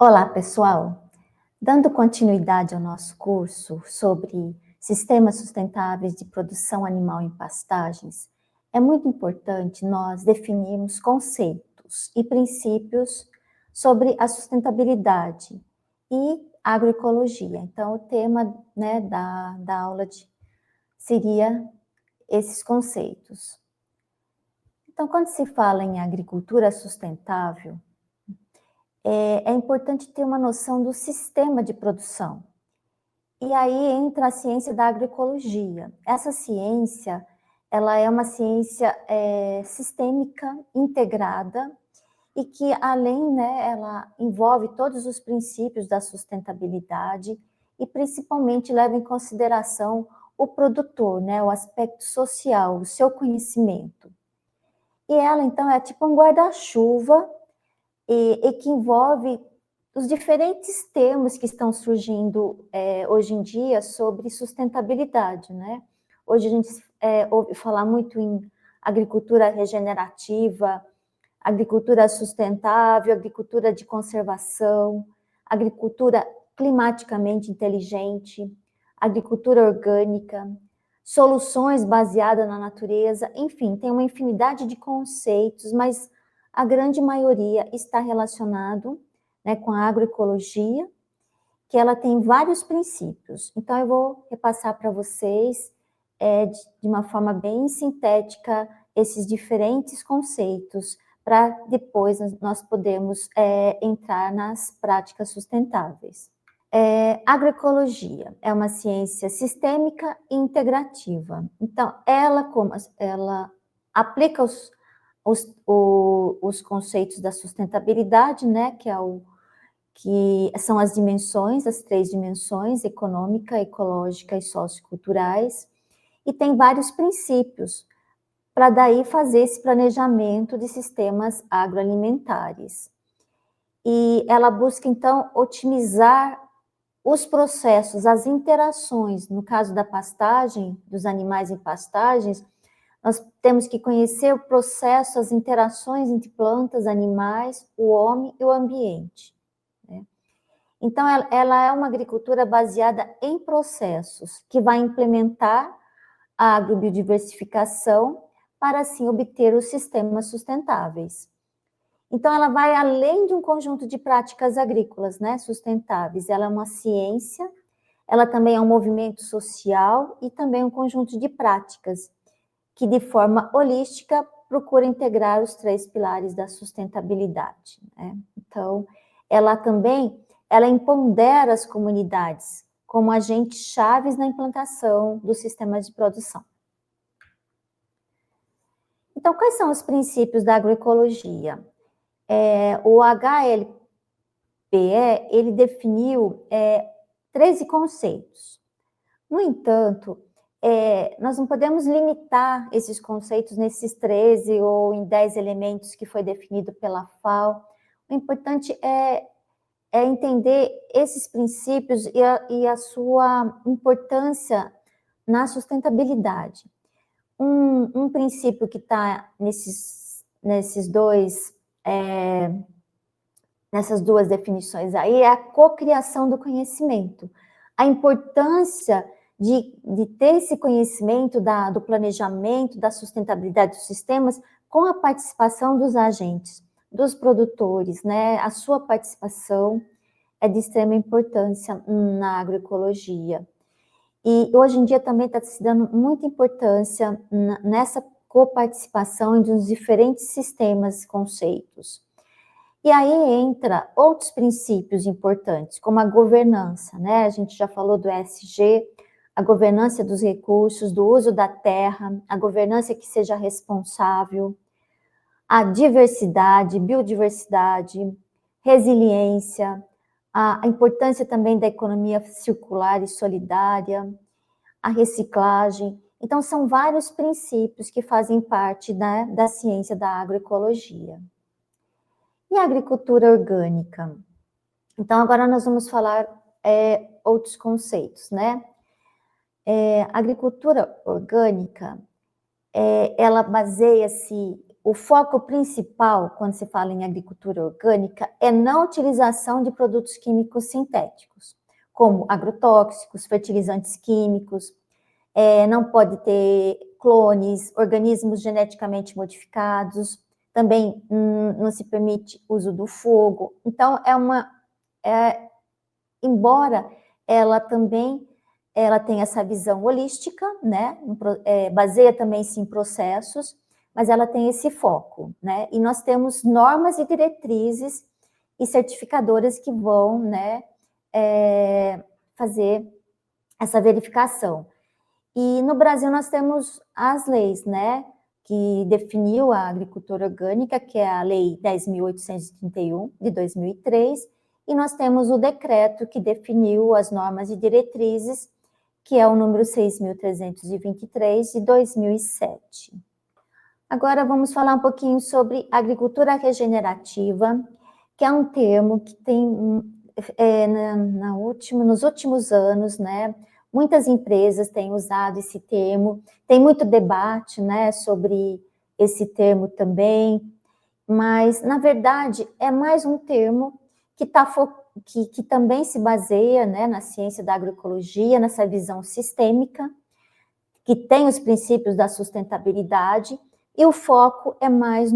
Olá, pessoal! Dando continuidade ao nosso curso sobre sistemas sustentáveis de produção animal em pastagens, é muito importante nós definirmos conceitos e princípios sobre a sustentabilidade e agroecologia. Então, o tema, da aula seria esses conceitos. Então, quando se fala em agricultura sustentável, é importante ter uma noção do sistema de produção. E aí entra a ciência da agroecologia. Essa ciência, ela é uma ciência sistêmica, integrada, e que além, ela envolve todos os princípios da sustentabilidade e principalmente leva em consideração o produtor, o aspecto social, o seu conhecimento. E ela, então, é tipo um guarda-chuva e que envolve os diferentes termos que estão surgindo hoje em dia sobre sustentabilidade, né? Hoje a gente ouve falar muito em agricultura regenerativa, agricultura sustentável, agricultura de conservação, agricultura climaticamente inteligente, agricultura orgânica, soluções baseadas na natureza, enfim, tem uma infinidade de conceitos, mas a grande maioria está relacionado, com a agroecologia, que ela tem vários princípios. Então, eu vou repassar para vocês, de uma forma bem sintética, esses diferentes conceitos, para depois nós podermos entrar nas práticas sustentáveis. Agroecologia é uma ciência sistêmica e integrativa. Então, ela aplica os conceitos da sustentabilidade, que são as dimensões, as 3 dimensões, econômica, ecológica e socioculturais, e tem vários princípios para daí fazer esse planejamento de sistemas agroalimentares. E ela busca, então, otimizar os processos, as interações, no caso da pastagem, dos animais em pastagens, nós temos que conhecer o processo, as interações entre plantas, animais, o homem e o ambiente. Então, ela é uma agricultura baseada em processos, que vai implementar a agrobiodiversificação para, assim, obter os sistemas sustentáveis. Então, ela vai além de um conjunto de práticas agrícolas, sustentáveis. Ela é uma ciência, ela também é um movimento social e também um conjunto de práticas que, de forma holística, procura integrar os 3 pilares da sustentabilidade. Então, ela também empodera as comunidades como agentes chaves na implantação dos sistemas de produção. Então, quais são os princípios da agroecologia? O HLPE, ele definiu 13 conceitos. No entanto, nós não podemos limitar esses conceitos nesses 13 ou em 10 elementos que foi definido pela FAO. O importante é entender esses princípios e a sua importância na sustentabilidade. Um princípio que está nessas 2 definições aí é a cocriação do conhecimento. A importância de ter esse conhecimento do planejamento, da sustentabilidade dos sistemas, com a participação dos agentes, dos produtores, A sua participação é de extrema importância na agroecologia. E hoje em dia também está se dando muita importância nessa coparticipação dos diferentes sistemas, conceitos. E aí entra outros princípios importantes, como a governança, A gente já falou do ESG, a governança dos recursos, do uso da terra, a governança que seja responsável, a diversidade, biodiversidade, resiliência, a importância também da economia circular e solidária, a reciclagem. Então, são vários princípios que fazem parte da ciência da agroecologia. E a agricultura orgânica? Então, agora nós vamos falar outros conceitos, A agricultura orgânica, ela baseia-se o foco principal, quando se fala em agricultura orgânica, é não utilização de produtos químicos sintéticos, como agrotóxicos, fertilizantes químicos, não pode ter clones, organismos geneticamente modificados, também não se permite uso do fogo. Então, embora ela também tenha essa visão holística, né, baseia também-se em processos, mas ela tem esse foco, né, e nós temos normas e diretrizes e certificadoras que vão, né, fazer essa verificação. E no Brasil nós temos as leis, né, que definiu a agricultura orgânica, que é a Lei 10.831, de 2003, e nós temos o decreto que definiu as normas e diretrizes, que é o número 6.323, de 2007. Agora vamos falar um pouquinho sobre agricultura regenerativa, que é um termo que tem, nos últimos anos, né, muitas empresas têm usado esse termo, tem muito debate, né, sobre esse termo também, mas, na verdade, é mais um termo que também se baseia, né, na ciência da agroecologia, nessa visão sistêmica, que tem os princípios da sustentabilidade, e o foco é mais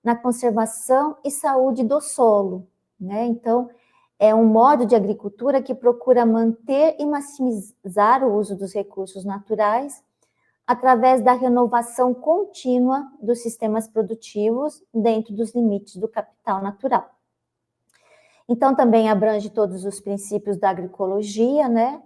na conservação e saúde do solo, né? Então, é um modo de agricultura que procura manter e maximizar o uso dos recursos naturais através da renovação contínua dos sistemas produtivos dentro dos limites do capital natural. Então, também abrange todos os princípios da agroecologia, né?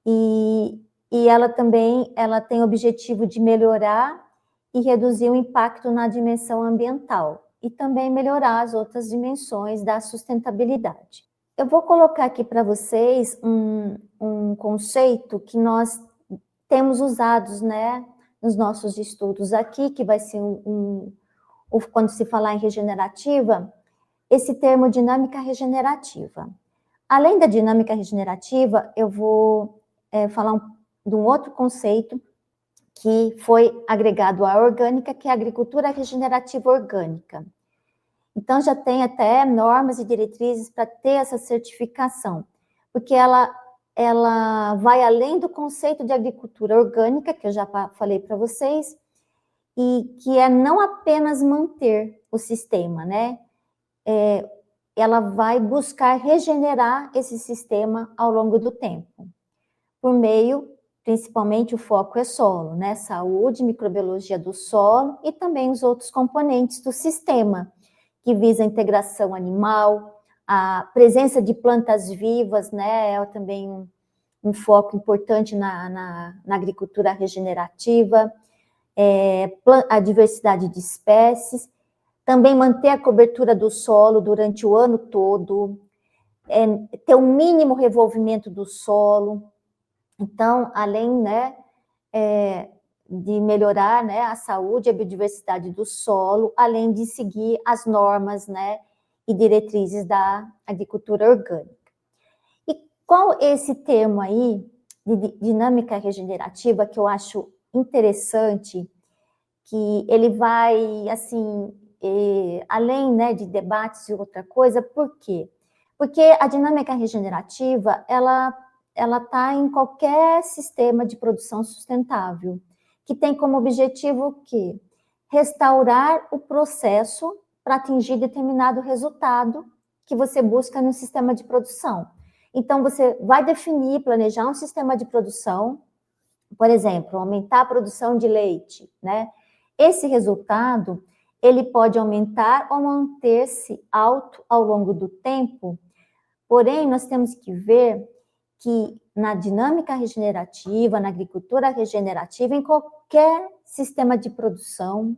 E ela também tem o objetivo de melhorar e reduzir o impacto na dimensão ambiental e também melhorar as outras dimensões da sustentabilidade. Eu vou colocar aqui para vocês um conceito que nós temos usados, né, nos nossos estudos aqui, que vai ser quando se falar em regenerativa, esse termo dinâmica regenerativa. Além da dinâmica regenerativa, eu vou falar de um outro conceito que foi agregado à orgânica, que é a agricultura regenerativa orgânica. Então, já tem até normas e diretrizes para ter essa certificação, porque ela vai além do conceito de agricultura orgânica, que eu já falei para vocês, e que é não apenas manter o sistema, né? Ela vai buscar regenerar esse sistema ao longo do tempo, por meio, principalmente o foco é solo, né? Saúde, microbiologia do solo e também os outros componentes do sistema, que visa a integração animal, a presença de plantas vivas, né? É também um foco importante na agricultura regenerativa, a diversidade de espécies, também manter a cobertura do solo durante o ano todo, ter o mínimo revolvimento do solo. Então, além, né, de melhorar, né, a saúde e a biodiversidade do solo, além de seguir as normas, né, e diretrizes da agricultura orgânica. E qual esse termo aí, de dinâmica regenerativa, que eu acho interessante, que ele vai, assim, além, né, de debates e outra coisa, por quê? Porque a dinâmica regenerativa, ela está em qualquer sistema de produção sustentável, que tem como objetivo o quê? Restaurar o processo para atingir determinado resultado que você busca no sistema de produção. Então, você vai definir, planejar um sistema de produção, por exemplo, aumentar a produção de leite, né? Esse resultado, ele pode aumentar ou manter-se alto ao longo do tempo, porém, nós temos que ver que na dinâmica regenerativa, na agricultura regenerativa, em qualquer sistema de produção,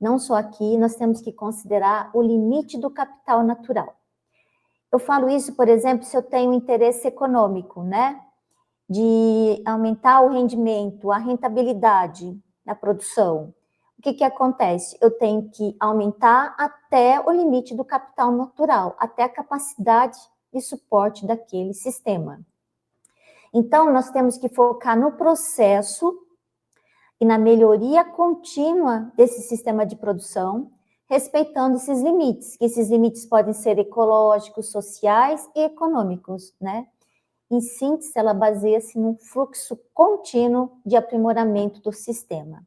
não só aqui, nós temos que considerar o limite do capital natural. Eu falo isso, por exemplo, se eu tenho interesse econômico, né? De aumentar o rendimento, a rentabilidade da produção. O que acontece? Eu tenho que aumentar até o limite do capital natural, até a capacidade de suporte daquele sistema. Então, nós temos que focar no processo e na melhoria contínua desse sistema de produção, respeitando esses limites, que esses limites podem ser ecológicos, sociais e econômicos, né? Em síntese, ela baseia-se num fluxo contínuo de aprimoramento do sistema.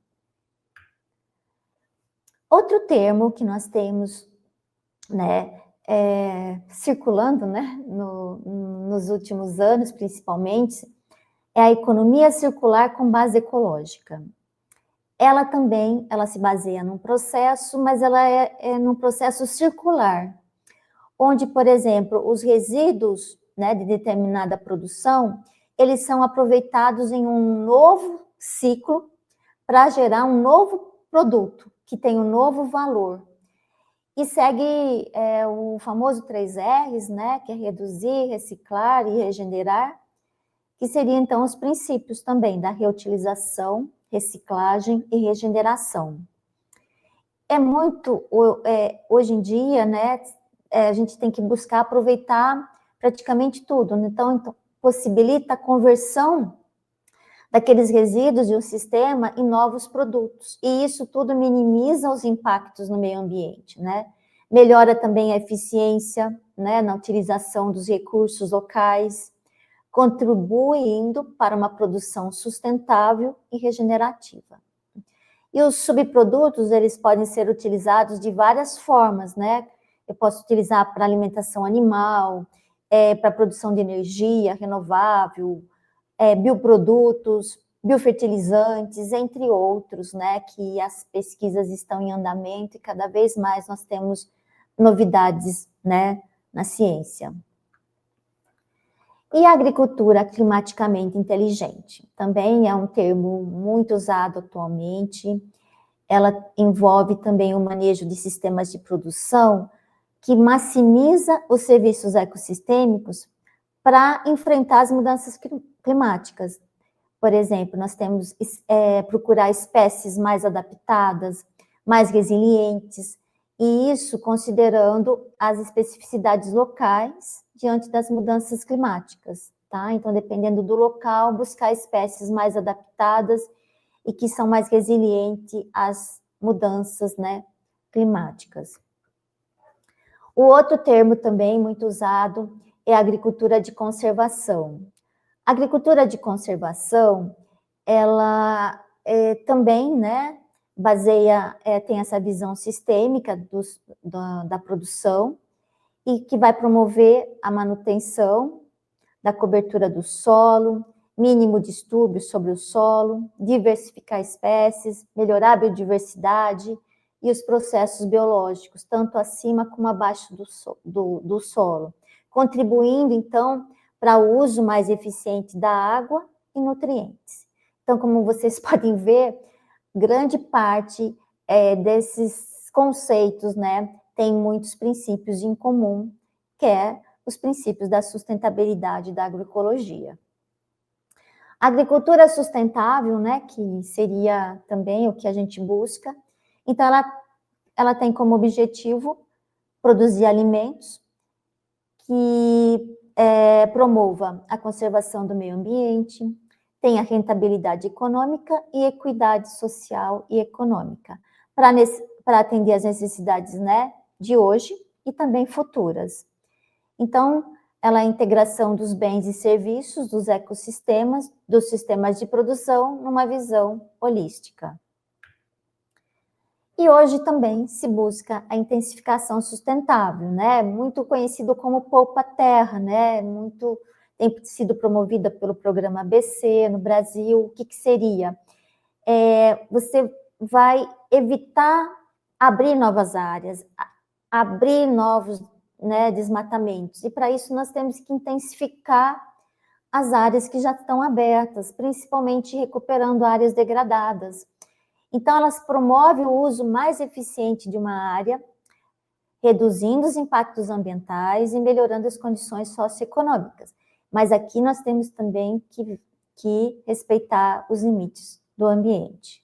Outro termo que nós temos, né, circulando, né, nos últimos anos, principalmente, é a economia circular com base ecológica. Ela também, ela se baseia num processo, mas ela é num processo circular, onde, por exemplo, os resíduos, né, de determinada produção, eles são aproveitados em um novo ciclo para gerar um novo produto, que tem um novo valor. E segue o famoso 3Rs, né, que é reduzir, reciclar e regenerar, que seriam, então, os princípios também da reutilização, reciclagem e regeneração. Hoje em dia, né, a gente tem que buscar aproveitar praticamente tudo, então possibilita a conversão daqueles resíduos de um sistema em novos produtos, e isso tudo minimiza os impactos no meio ambiente, né? Melhora também a eficiência, né, na utilização dos recursos locais, contribuindo para uma produção sustentável e regenerativa. E os subprodutos, eles podem ser utilizados de várias formas, né? Eu posso utilizar para alimentação animal, para produção de energia renovável, bioprodutos, biofertilizantes, entre outros, né? Que as pesquisas estão em andamento e cada vez mais nós temos novidades, né, na ciência. E a agricultura climaticamente inteligente? Também é um termo muito usado atualmente. Ela envolve também o manejo de sistemas de produção que maximiza os serviços ecossistêmicos para enfrentar as mudanças climáticas. Por exemplo, nós temos procurar espécies mais adaptadas, mais resilientes, e isso considerando as especificidades locais diante das mudanças climáticas, tá? Então, dependendo do local, buscar espécies mais adaptadas e que são mais resilientes às mudanças, né, climáticas. O outro termo também muito usado é a agricultura de conservação. A agricultura de conservação, ela também, né, tem essa visão sistêmica da produção e que vai promover a manutenção da cobertura do solo, mínimo distúrbio sobre o solo, diversificar espécies, melhorar a biodiversidade e os processos biológicos, tanto acima como abaixo do solo, contribuindo, então, para o uso mais eficiente da água e nutrientes. Então, como vocês podem ver, grande parte desses conceitos, né, tem muitos princípios em comum, que é os princípios da sustentabilidade da agroecologia. A agricultura sustentável, né, que seria também o que a gente busca, então ela tem como objetivo produzir alimentos que promova a conservação do meio ambiente, tenha rentabilidade econômica e equidade social e econômica, para atender às necessidades, né, de hoje e também futuras. Então, ela é a integração dos bens e serviços, dos ecossistemas, dos sistemas de produção, numa visão holística. E hoje também se busca a intensificação sustentável, né? Muito conhecido como Poupa Terra, né? Tem sido promovida pelo programa ABC no Brasil. O que seria? Você vai evitar abrir novas áreas, abrir novos, né, desmatamentos. E para isso nós temos que intensificar as áreas que já estão abertas, principalmente recuperando áreas degradadas. Então, elas promovem o uso mais eficiente de uma área, reduzindo os impactos ambientais e melhorando as condições socioeconômicas. Mas aqui nós temos também que respeitar os limites do ambiente.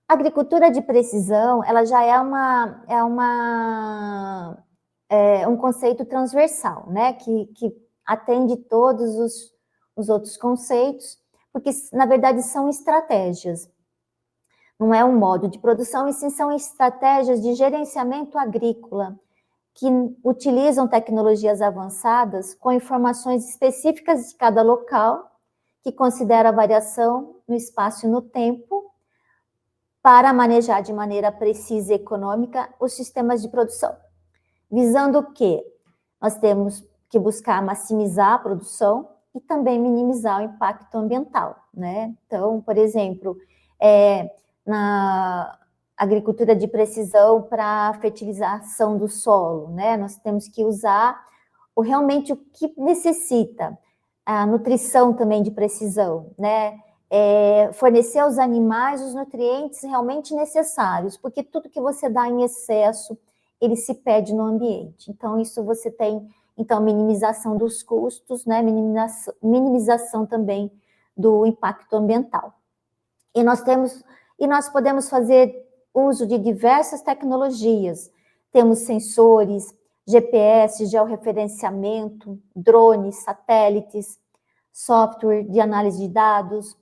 A agricultura de precisão, ela já é um conceito transversal, né, que atende todos os outros conceitos, porque, na verdade, são estratégias. Não é um modo de produção, e sim são estratégias de gerenciamento agrícola, que utilizam tecnologias avançadas com informações específicas de cada local, que considera a variação no espaço e no tempo, para manejar de maneira precisa e econômica os sistemas de produção. Visando o quê? Nós temos que buscar maximizar a produção e também minimizar o impacto ambiental, né? Então, por exemplo, na agricultura de precisão para a fertilização do solo, né? Nós temos que usar realmente o que necessita, a nutrição também de precisão, né? Fornecer aos animais os nutrientes realmente necessários, porque tudo que você dá em excesso, ele se perde no ambiente. Então, isso você tem, então, minimização dos custos, né? Minimização também do impacto ambiental. E nós podemos fazer uso de diversas tecnologias. Temos sensores, GPS, georreferenciamento, drones, satélites, software de análise de dados,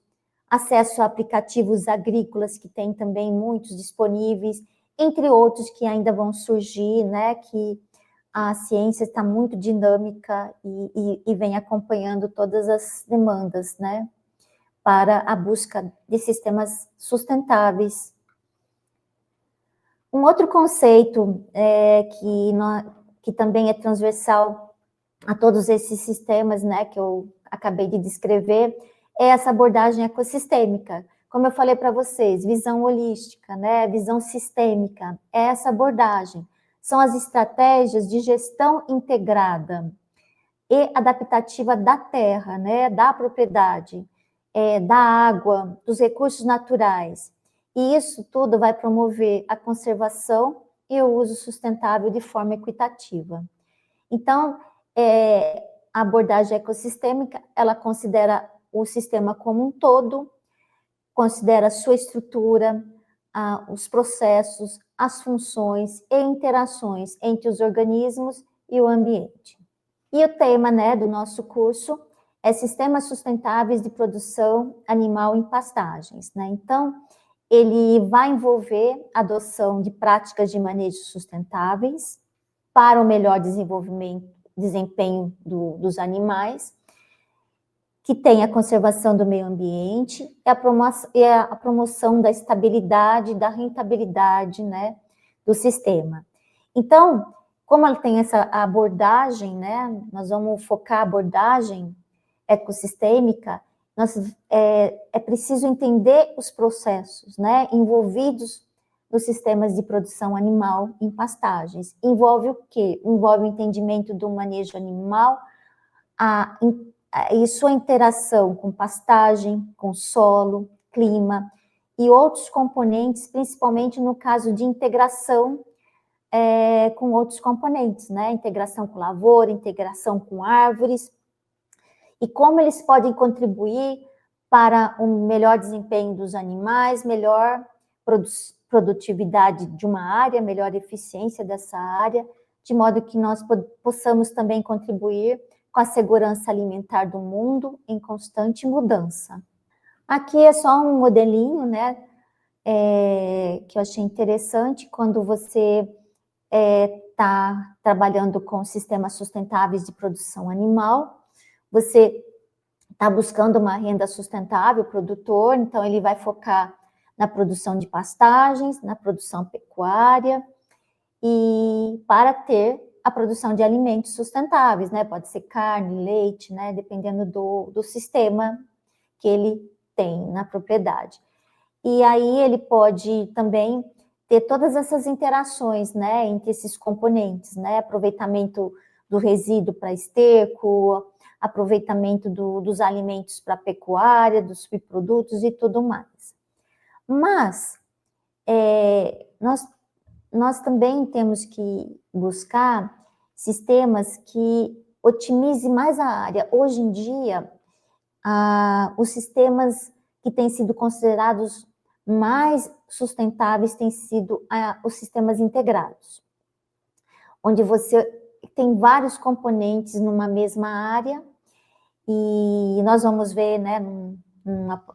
acesso a aplicativos agrícolas, que tem também muitos disponíveis, entre outros que ainda vão surgir, né, que a ciência está muito dinâmica e vem acompanhando todas as demandas, né, para a busca de sistemas sustentáveis. Um outro conceito que também é transversal a todos esses sistemas, né, que eu acabei de descrever, é essa abordagem ecossistêmica. Como eu falei para vocês, visão holística, né, visão sistêmica, é essa abordagem. São as estratégias de gestão integrada e adaptativa da terra, né, da propriedade, da água, dos recursos naturais. E isso tudo vai promover a conservação e o uso sustentável de forma equitativa. Então, a abordagem ecossistêmica, ela considera o sistema como um todo, considera a sua estrutura, os processos, as funções e interações entre os organismos e o ambiente. E o tema, né, do nosso curso é Sistemas Sustentáveis de Produção Animal em Pastagens, né? Então, ele vai envolver a adoção de práticas de manejo sustentáveis para o melhor desempenho dos animais, que tem a conservação do meio ambiente e a promoção da estabilidade, da rentabilidade, né, do sistema. Então, como ela tem essa abordagem, né, nós vamos focar a abordagem ecossistêmica, é preciso entender os processos, né, envolvidos nos sistemas de produção animal em pastagens. Envolve o quê? Envolve o entendimento do manejo animal, e sua interação com pastagem, com solo, clima e outros componentes, principalmente no caso de integração com outros componentes, né? Integração com lavoura, integração com árvores, e como eles podem contribuir para um melhor desempenho dos animais, melhor produtividade de uma área, melhor eficiência dessa área, de modo que nós possamos também contribuir com a segurança alimentar do mundo em constante mudança. Aqui é só um modelinho, né, que eu achei interessante quando você está trabalhando com sistemas sustentáveis de produção animal. Você está buscando uma renda sustentável, produtor, então ele vai focar na produção de pastagens, na produção pecuária, e para ter a produção de alimentos sustentáveis, né? Pode ser carne, leite, né? Dependendo do sistema que ele tem na propriedade. E aí ele pode também ter todas essas interações, né? Entre esses componentes, né? Aproveitamento do resíduo para esterco, aproveitamento dos alimentos para pecuária, dos subprodutos e tudo mais. Mas nós também temos que buscar sistemas que otimizem mais a área. Hoje em dia, os sistemas que têm sido considerados mais sustentáveis têm sido os sistemas integrados, onde você tem vários componentes numa mesma área, e nós vamos ver, né,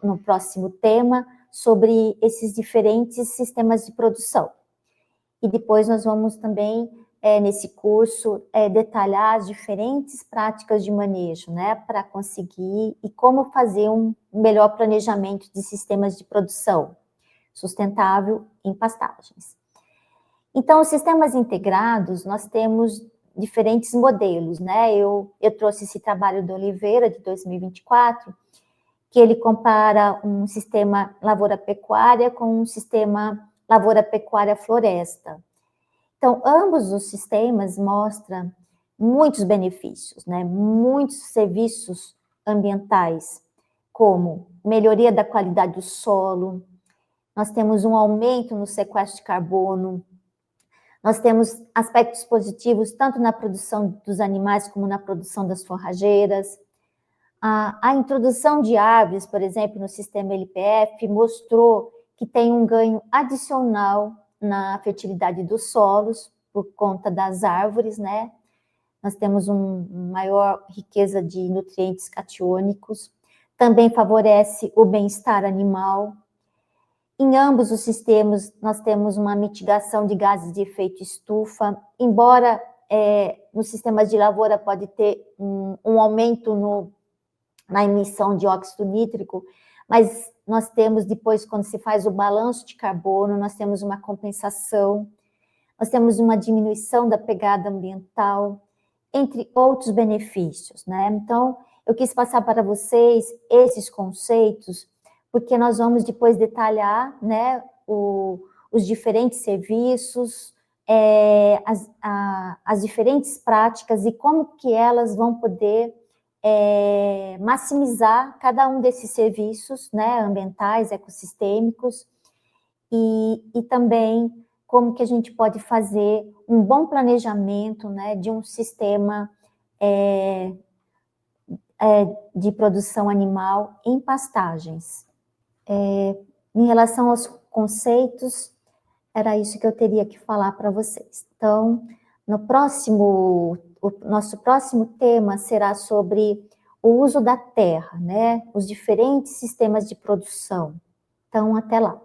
no próximo tema sobre esses diferentes sistemas de produção. E depois nós vamos também, nesse curso, detalhar as diferentes práticas de manejo, né, para conseguir e como fazer um melhor planejamento de sistemas de produção sustentável em pastagens. Então, os sistemas integrados, nós temos diferentes modelos, né? Eu trouxe esse trabalho do Oliveira, de 2024, que ele compara um sistema lavoura-pecuária com um sistema lavoura-pecuária-floresta. Então, ambos os sistemas mostram muitos benefícios, né? Muitos serviços ambientais, como melhoria da qualidade do solo, nós temos um aumento no sequestro de carbono, nós temos aspectos positivos tanto na produção dos animais como na produção das forrageiras. A introdução de árvores, por exemplo, no sistema LPF, mostrou que tem um ganho adicional na fertilidade dos solos, por conta das árvores, né? Nós temos uma maior riqueza de nutrientes catiônicos, também favorece o bem-estar animal. Em ambos os sistemas, nós temos uma mitigação de gases de efeito estufa, embora no sistema de lavoura pode ter um aumento na emissão de óxido nítrico, mas nós temos depois, quando se faz o balanço de carbono, nós temos uma compensação, nós temos uma diminuição da pegada ambiental, entre outros benefícios, né? Então, eu quis passar para vocês esses conceitos, porque nós vamos depois detalhar, né, os diferentes serviços, as diferentes práticas e como que elas vão poder maximizar cada um desses serviços, né, ambientais, ecossistêmicos, e também como que a gente pode fazer um bom planejamento, né, de um sistema de produção animal em pastagens. Em relação aos conceitos, era isso que eu teria que falar para vocês. Então, o nosso próximo tema será sobre o uso da terra, né? Os diferentes sistemas de produção. Então, até lá.